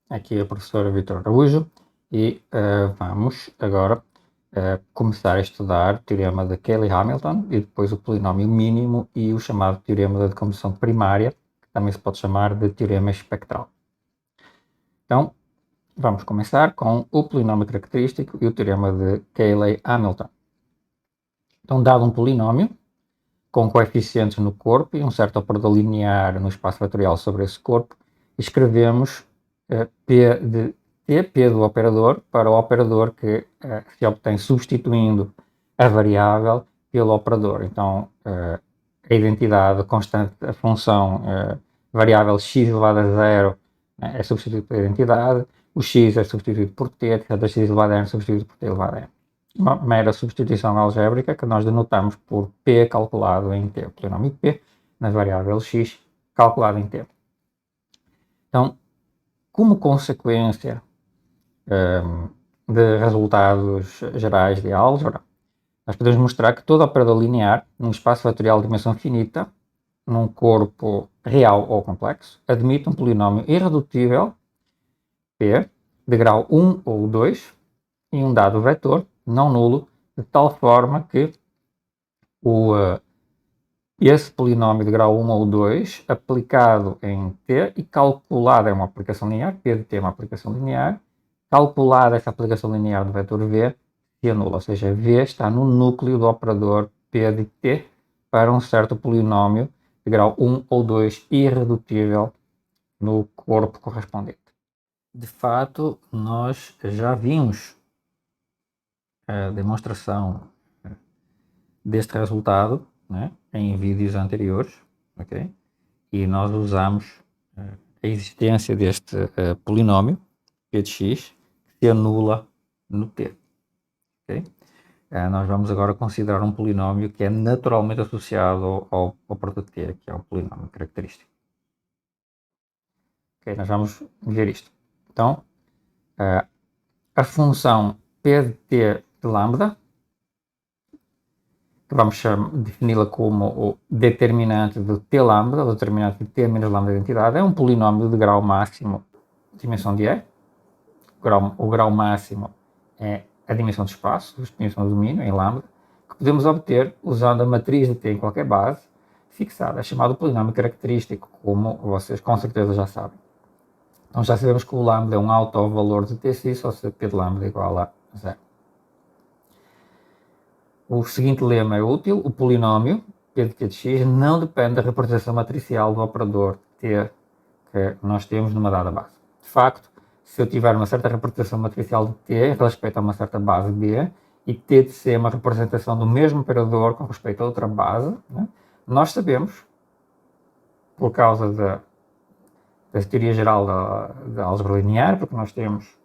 Aqui é a professora Vitor Araújo e vamos agora começar a estudar o teorema de Cayley-Hamilton e depois o polinómio mínimo e o chamado teorema da decomposição primária, que também se pode chamar de teorema espectral. Então, vamos começar com o polinómio característico e o teorema de Cayley-Hamilton. Então, dado um polinómio com coeficientes no corpo e um certo operador linear no espaço vetorial sobre esse corpo, escrevemos P de T, P do operador, para o operador que se obtém substituindo a variável pelo operador. Então, a identidade constante, a função variável x elevado a zero é substituído pela identidade, o x é substituído por t, x elevado a n é substituído por t elevado a n. Uma mera substituição algébrica que nós denotamos por p calculado em t, o polinómio p, na variável x calculado em t. Então, como consequência de resultados gerais de álgebra, nós podemos mostrar que todo operador linear, num espaço vetorial de dimensão finita, num corpo real ou complexo, admite um polinómio irredutível, p, de grau 1 ou 2, em um dado vetor não nulo, de tal forma que esse polinómio de grau 1 ou 2, aplicado em t e calculado, é uma aplicação linear, p de t é uma aplicação linear, calculada essa aplicação linear do vetor v, se anula, ou seja, v está no núcleo do operador p de t para um certo polinómio de grau 1 ou 2 irredutível no corpo correspondente. De fato, nós já vimos a demonstração deste resultado, né, em vídeos anteriores, ok? E nós usamos a existência deste polinómio, p de x, que se anula no t, ok? Nós vamos agora considerar um polinómio que é naturalmente associado ao produto t, que é o polinómio característico. Ok, nós vamos ver isto. Então, a função p de t de lambda, que vamos defini-la como o determinante de t lambda, o determinante de t menos lambda de identidade, é um polinómio de grau máximo, dimensão de E. O grau máximo é a dimensão de espaço, a dimensão do domínio, em lambda, que podemos obter usando a matriz de t em qualquer base fixada. É chamado polinómio característico, como vocês com certeza já sabem. Então já sabemos que o lambda é um autovalor de tx, ou seja, p de lambda é igual a 0. O seguinte lema é útil: o polinómio p de t de x não depende da representação matricial do operador t que nós temos numa dada base. De facto, se eu tiver uma certa representação matricial de t com respeito a uma certa base b, e t de c é uma representação do mesmo operador com respeito a outra base, né, nós sabemos, por causa da teoria geral da álgebra linear, porque nós temos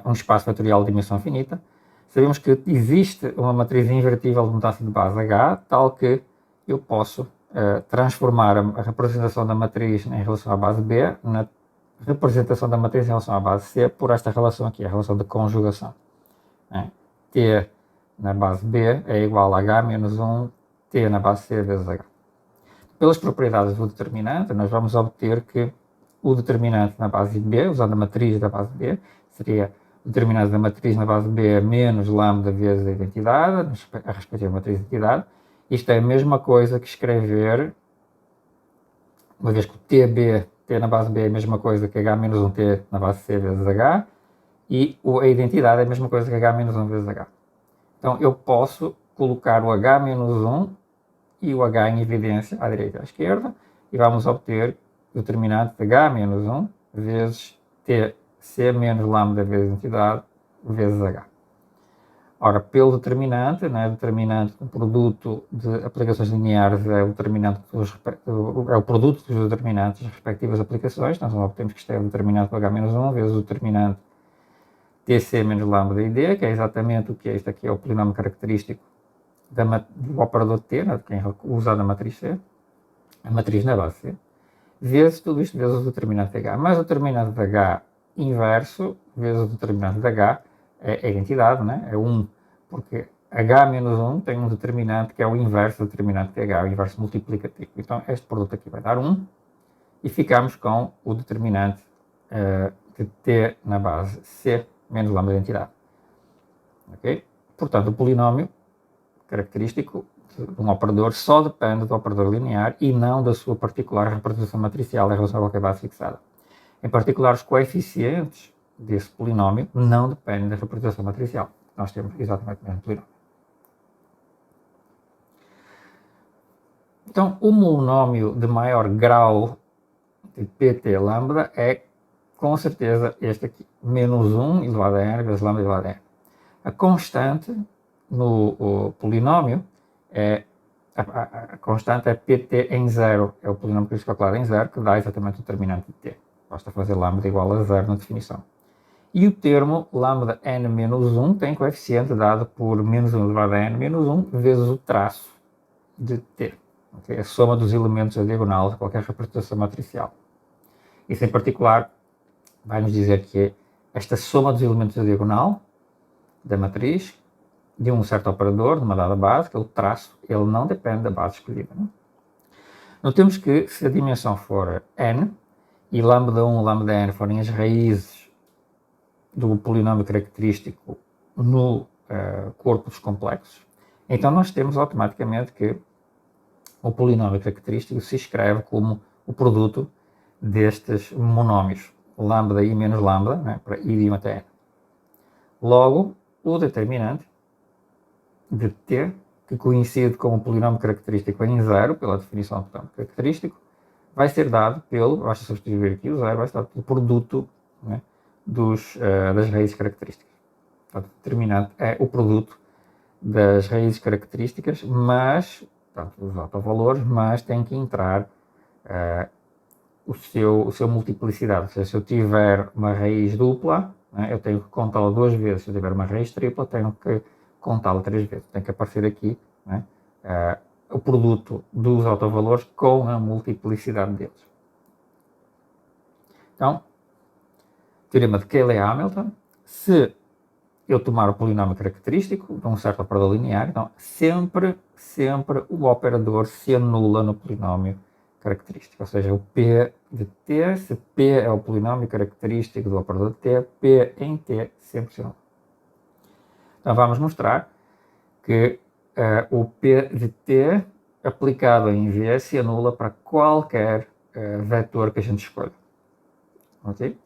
um espaço vetorial de dimensão finita, sabemos que existe uma matriz invertível de mudança de base H, tal que eu posso transformar a representação da matriz em relação à base B na representação da matriz em relação à base C por esta relação aqui, a relação de conjugação. T na base B é igual a H menos 1 T na base C vezes H. Pelas propriedades do determinante, nós vamos obter que o determinante na base B, usando a matriz da base B, seria o determinante da matriz na base B menos lambda vezes a identidade, a respectiva matriz de identidade. Isto é a mesma coisa que escrever, uma vez que o TB, T na base B, é a mesma coisa que H menos 1T na base C vezes H, e a identidade é a mesma coisa que H menos 1 vezes H. Então eu posso colocar o H menos 1 e o H em evidência à direita e à esquerda, e vamos obter o determinante de H menos 1 vezes TC menos lambda vezes identidade vezes H. Ora, pelo determinante, né, determinante do produto de aplicações lineares é o determinante é o produto dos determinantes das respectivas aplicações. Nós obtemos que isto é o determinante do H menos 1 vezes o determinante TC menos lambda e D, que é exatamente o que é isto aqui, é o polinómio característico do operador T, né, de quem usa na matriz C, a matriz na base C, vezes tudo isto vezes o determinante de H, mais o determinante de H inverso vezes o determinante de H é a identidade, né? É 1, porque H menos 1 tem um determinante que é o inverso do determinante de H, o inverso multiplicativo. Então este produto aqui vai dar 1, e ficamos com o determinante de t na base c menos lambda de identidade. Okay? Portanto, o polinómio característico de um operador só depende do operador linear e não da sua particular representação matricial em relação a qualquer base fixada. Em particular, os coeficientes desse polinómio não dependem da representação matricial. Nós temos exatamente o mesmo polinómio. Então, o monómio de maior grau de pt lambda é, com certeza, este aqui, menos 1 elevado a n vezes lambda elevado a n. A constante no polinómio é a constante é pt em 0, é o polinómio que é calculado em 0, que dá exatamente o determinante de t. Basta fazer lambda igual a 0 na definição. E o termo lambda n menos 1 tem coeficiente dado por menos 1 elevado a n menos 1 vezes o traço de t. Okay? A soma dos elementos da diagonal de qualquer representação matricial. Isso em particular vai nos dizer que esta soma dos elementos da diagonal da matriz de um certo operador, de uma dada base, que é o traço, ele não depende da base escolhida. Não? Notemos que se a dimensão for n, e lambda 1 e lambda n forem as raízes do polinómio característico no corpo dos complexos, então nós temos automaticamente que o polinómio característico se escreve como o produto destes monómios, lambda i menos lambda, né, para i de 1 até n. Logo, o determinante de t, que coincide com o polinómio característico em 0, pela definição do polinómio característico, vai ser dado pelo, basta substituir aqui o 0, vai ser dado pelo produto, né, das raízes características. Portanto, o determinante é o produto das raízes características, mas, portanto, os autovalores, mas tem que entrar o seu multiplicidade. Ou seja, se eu tiver uma raiz dupla, né, eu tenho que contá-la 2 vezes. Se eu tiver uma raiz tripla, tenho que contá-la 3 vezes. Tem que aparecer aqui, né, o produto dos autovalores com a multiplicidade deles. Então, teorema de Cayley-Hamilton, se eu tomar o polinómio característico de um certo operador linear, então sempre o operador se anula no polinómio característico. Ou seja, o P de t, se P é o polinómio característico do operador de t, P em t sempre se anula. Então vamos mostrar que o P de t aplicado em V se anula para qualquer vetor que a gente escolha. Ok?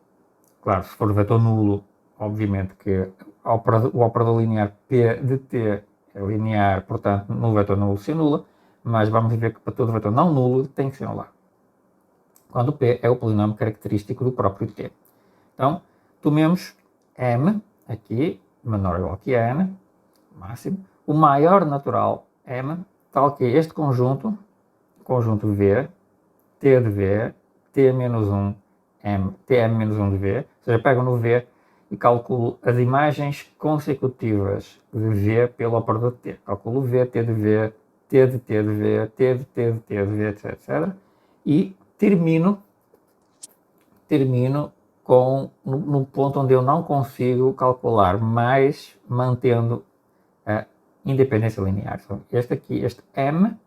Claro, se for vetor nulo, obviamente que o operador linear P de t é linear, portanto, no vetor nulo se anula, mas vamos ver que para todo vetor não nulo tem que se anular. Quando P é o polinómio característico do próprio t. Então, tomemos m, aqui, menor ou igual que n, máximo, o maior natural m, tal que este conjunto V, t de V, t menos 1, m, tm menos 1 de V, ou seja, pego no V e calculo as imagens consecutivas de V pelo operador de t. Calculo V, t de V, t de t de V, t de t de t de V, etc. E termino no ponto onde eu não consigo calcular, mas mantendo a independência linear. Então, este aqui, este m,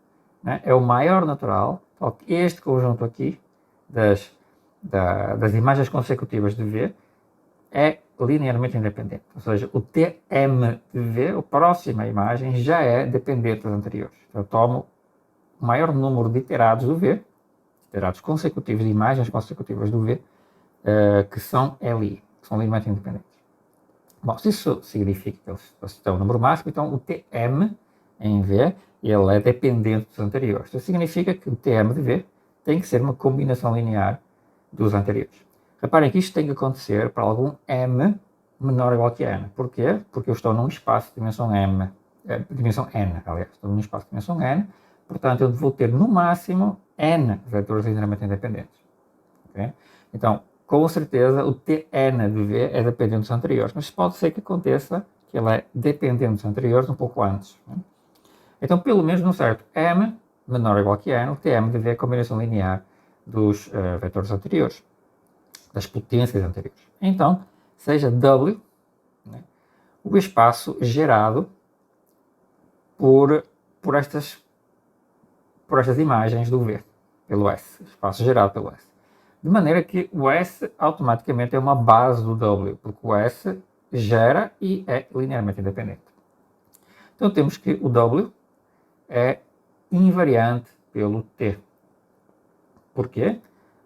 né, é o maior natural, este conjunto aqui das imagens consecutivas de V é linearmente independente. Ou seja, o Tm de V, a próxima imagem, já é dependente das anteriores. Então, eu tomo o maior número de iterados do V, iterados consecutivos, de imagens consecutivas do V, que são LI, que são linearmente independentes. Bom, se isso significa que eles estão no número máximo, então o Tm em V, ele é dependente dos anteriores. Isso significa que o Tm de V tem que ser uma combinação linear dos anteriores. Reparem que isto tem que acontecer para algum m menor ou igual que n. Porquê? Porque eu estou num espaço de dimensão m, dimensão n, aliás, estou num espaço de dimensão n, portanto eu vou ter no máximo n vetores linearmente independentes. Okay? Então, com certeza, o Tn de V é dependente dos anteriores, mas pode ser que aconteça que ele é dependente dos anteriores um pouco antes. Né? Então, pelo menos num certo m menor ou igual que n, o Tm de V é a combinação linear dos vetores anteriores, das potências anteriores. Então, seja W, né, o espaço gerado por estas imagens do V, pelo S, espaço gerado pelo S. de maneira que o S automaticamente é uma base do W, porque o S gera e é linearmente independente. Então temos que o W é invariante pelo T. Porquê?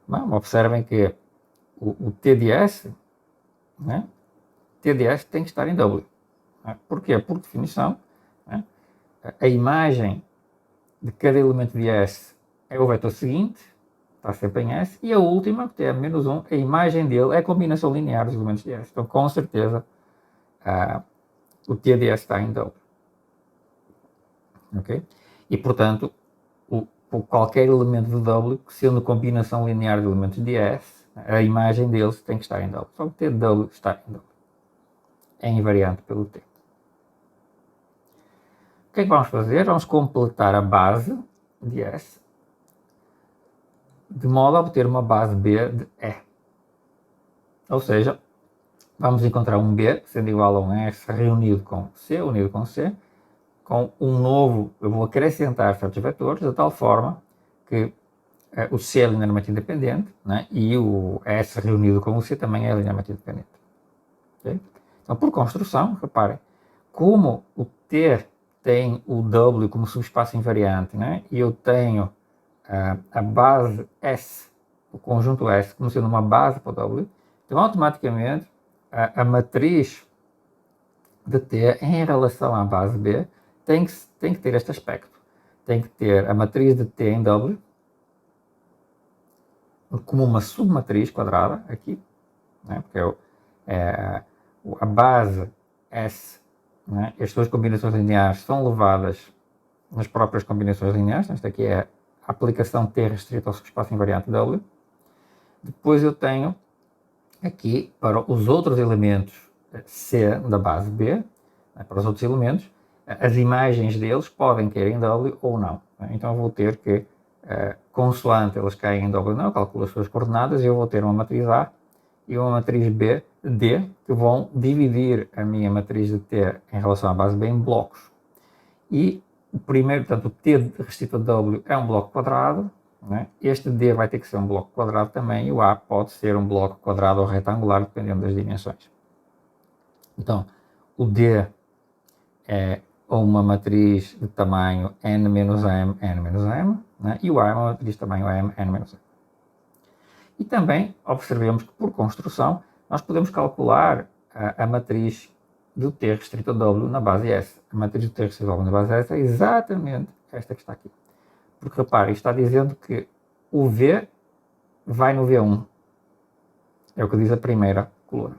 Bom, observem que o T de S, né? T de S tem que estar em W. Né? Porquê? Por definição, né? A imagem de cada elemento de S é o vetor seguinte, está sempre em S, e a última, que tem -1, a imagem dele é a combinação linear dos elementos de S. Então, com certeza, o T de S está em W. Okay? E, portanto, qualquer elemento de W, sendo combinação linear de elementos de S, a imagem deles tem que estar em W. Só o T de W está em W. É invariante pelo T. O que é que vamos fazer? Vamos completar a base de S de modo a obter uma base B de E. Ou seja, vamos encontrar um B sendo igual a um S reunido com C, unido com C, com um novo, eu vou acrescentar certos vetores de tal forma que o C é linearmente independente, né, e o S reunido com o C também é linearmente independente. Okay? Então, por construção, reparem, como o T tem o W como subespaço invariante, né, e eu tenho a base S, o conjunto S, como sendo uma base para o W, então automaticamente a matriz de T em relação à base B tem que ter este aspecto. Tem que ter a matriz de T em W como uma submatriz quadrada, aqui, né, porque a base S, né, as suas combinações lineares são levadas nas próprias combinações lineares. Esta aqui é a aplicação T restrita ao subespaço invariante W. Depois eu tenho aqui, para os outros elementos C da base B, né, para os outros elementos, as imagens deles podem cair em W ou não. Né? Então eu vou ter que, consoante eles caem em W ou não, eu calculo as suas coordenadas e eu vou ter uma matriz A e uma matriz B, D, que vão dividir a minha matriz de T em relação à base B em blocos. E o primeiro, portanto, o T restrito a W é um bloco quadrado, né? Este D vai ter que ser um bloco quadrado também, e o A pode ser um bloco quadrado ou retangular, dependendo das dimensões. Então, o D é uma matriz de tamanho n-m, n-m, né? E o A é uma matriz de tamanho m, n-m. E também observemos que, por construção, nós podemos calcular a matriz do T restrito a W na base S. A matriz do T restrito a W na base S é exatamente esta que está aqui. Porque, repare, está dizendo que o V vai no V1. É o que diz a primeira coluna.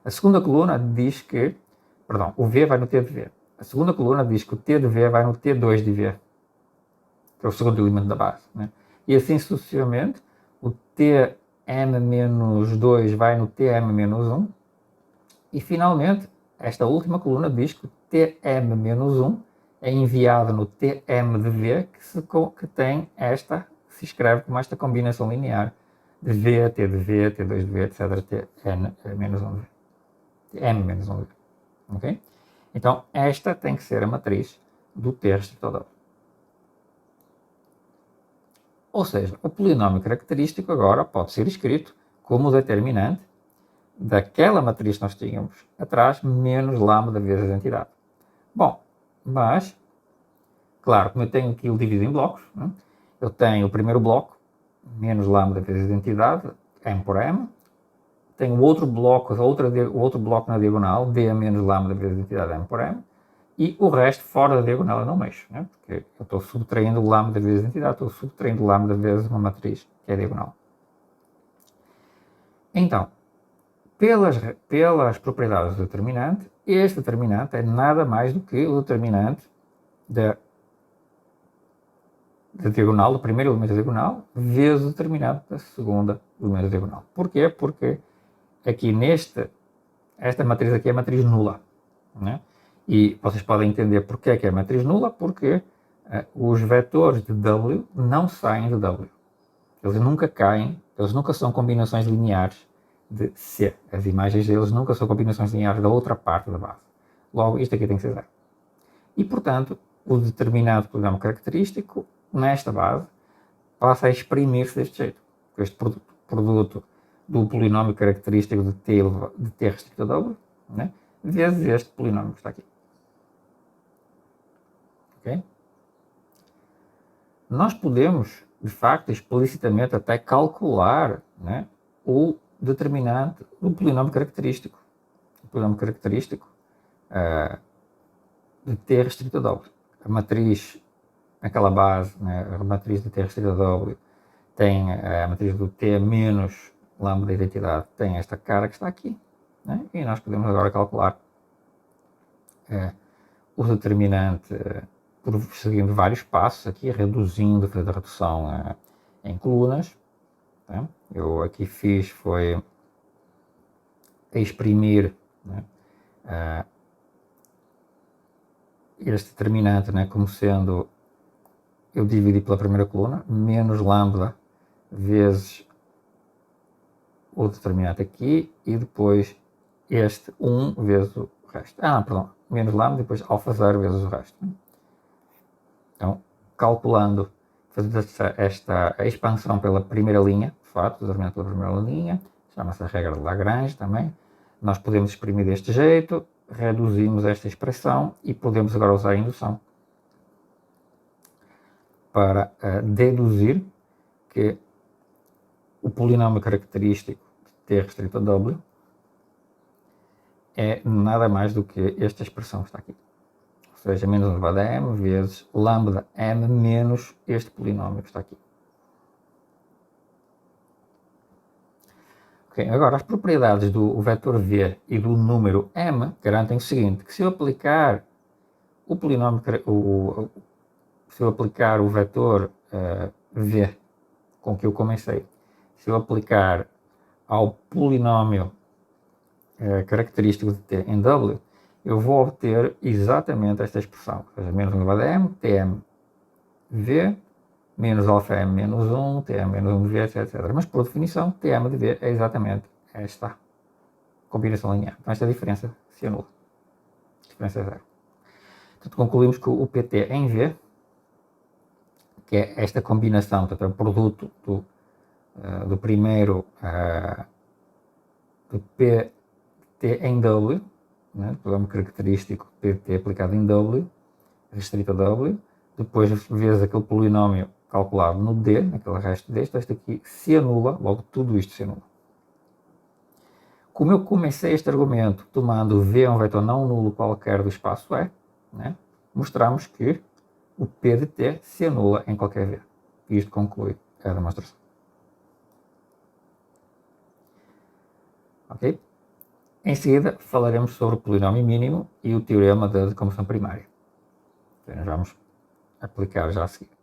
A segunda coluna diz que, perdão, o V vai no T de V. A segunda coluna diz que o T de V vai no T2 de V, que é o segundo elemento da base. Né? E assim sucessivamente, o Tm-2 vai no Tm-1. E, finalmente, esta última coluna diz que o Tm-1 é enviado no Tm de V, que tem esta, se escreve como esta combinação linear de V, T de V, T2 de V, etc. Tn-1 de V. Tm-1 de V. Okay? Então, esta tem que ser a matriz do T restrito a W. Ou seja, o polinómio característico agora pode ser escrito como determinante daquela matriz que nós tínhamos atrás, menos lambda vezes a identidade. Bom, mas, claro, como eu tenho aquilo dividido em blocos, né? Eu tenho o primeiro bloco, menos lambda vezes a identidade, m por m. Tenho o outro bloco, o outro bloco na diagonal, d menos lambda vezes a identidade, m por m. E o resto, fora da diagonal, eu não mexo, né? Porque eu estou subtraindo lambda vezes a identidade, estou subtraindo lambda vezes uma matriz, que é a diagonal. Então, pelas propriedades do determinante, este determinante é nada mais do que o determinante da diagonal, do primeiro elemento da diagonal, vezes o determinante da segunda elemento da diagonal. Porquê? Porque aqui esta matriz aqui é a matriz nula. Né? E vocês podem entender porque é que é a matriz nula, porque os vetores de W não saem de W. Eles nunca caem, eles nunca são combinações lineares de C. As imagens deles nunca são combinações lineares da outra parte da base. Logo, isto aqui tem que ser zero. E, portanto, o determinado polinómio característico, nesta base, passa a exprimir-se deste jeito, com este produto. produto do polinômio característico de t restrito a W, né, vezes este polinômio que está aqui. Okay? Nós podemos, de facto, explicitamente até calcular, né, o determinante do polinômio característico. O polinômio característico de t restrito a W. A matriz, naquela base, né, a matriz de t restrito a W tem a matriz do t menos lambda da identidade, tem esta cara que está aqui, né, e nós podemos agora calcular o determinante seguindo vários passos aqui, reduzindo, fazendo a redução em colunas. Tá? Eu aqui foi exprimir, né, este determinante, né, como sendo, eu dividi pela primeira coluna, menos lambda vezes o determinante aqui, e depois este 1 vezes o resto. Perdão, menos lambda, depois alfa 0 vezes o resto. Então, calculando, fazendo esta expansão pela primeira linha, de fato, determinante pela primeira linha, chama-se a regra de Lagrange também, nós podemos exprimir deste jeito, reduzimos esta expressão e podemos agora usar a indução para deduzir que o polinômio característico de t restrito a W é nada mais do que esta expressão que está aqui. Ou seja, menos elevado a m vezes lambda m menos este polinômio que está aqui. Okay, agora, as propriedades do vetor v e do número m garantem o seguinte, que se eu aplicar o polinômio, se eu aplicar o vetor v com que eu comecei, se eu aplicar ao polinômio característico de t em W, eu vou obter exatamente esta expressão, ou seja, menos 1 elevado a m, tm v, menos alfa m menos 1, tm menos 1 de v, etc. Mas, por definição, tm de v é exatamente esta combinação linear. Então, esta diferença se anula. A diferença é zero. Portanto, concluímos que o pt em v, que é esta combinação, portanto, é o produto do primeiro do pt em W, né, problema característico pt aplicado em W, restrito a W, depois vezes aquele polinômio calculado no D, naquele resto deste, este aqui se anula, logo tudo isto se anula. Como eu comecei este argumento tomando V um vetor não nulo qualquer do espaço E, né, mostramos que o P de T se anula em qualquer V. E isto conclui a demonstração. Ok? Em seguida, falaremos sobre o polinômio mínimo e o teorema da decomposição primária. Então, nós vamos aplicar já a seguir.